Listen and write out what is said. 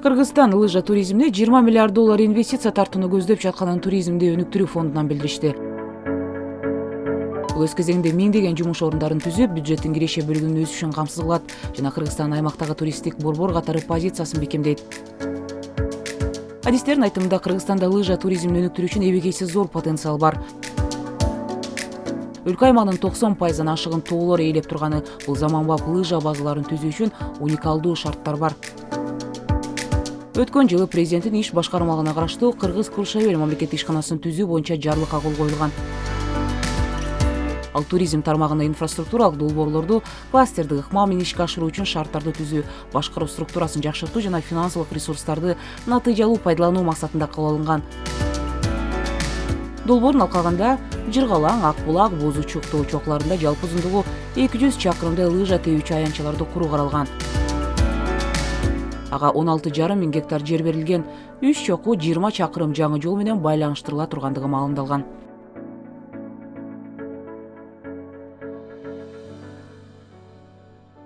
Кыргызстан лыжа туризмине 20 миллиард доллар инвестиция тартууну көздөп жатканын туризмди өнүктүрүү фондунан билдиришти. Бул өз кезегинде миңдеген жумуш орундарын түзүп, бюджеттин киреше бөлүгүнүн өсүшүн камсыз кылат жана Кыргызстандын аймактагы туристтик борбор катары позициясын бекемдейт. Адистердин айтымында Кыргызстанда лыжа туризмин өнүктүрүү үчүн эбегейсиз зор потенциал бар. Өлкө аймагынын 90%-ын ашыгын тоолор ээлеп турганы, бул заманбап лыжа базаларын түзүү үчүн уникалдуу шарттар бар. Өткөн жылы президенттин иш башкармалыгына караштуу Кыргыз Куршавел мамлекеттик ишканасын түзүү боюнча жарлыкка кол коюлган. Ал туризм тармагында инфраструктуралык долбоорлорду кластерди ыкма менен ишке ашыруу үчүн шарттарды түзүү, башкаруу структурасын жакшыртуу жана финансылык ресурстарды натыйжалуу пайдалануу максатында кабыл алынган. Долбоорун алкаганда Жыргалаң, Ак булак, Боз Учук тоо чокуларында жалпы узундугу 200 чакырымдай лыжа тебүүчү аянтчаларды куруу каралган. Ага 16,5 мың гектар жер берилген, 3 чоку 20 чакырым жаңы жол менен байланыштырыла тургандыгы маалымдалган.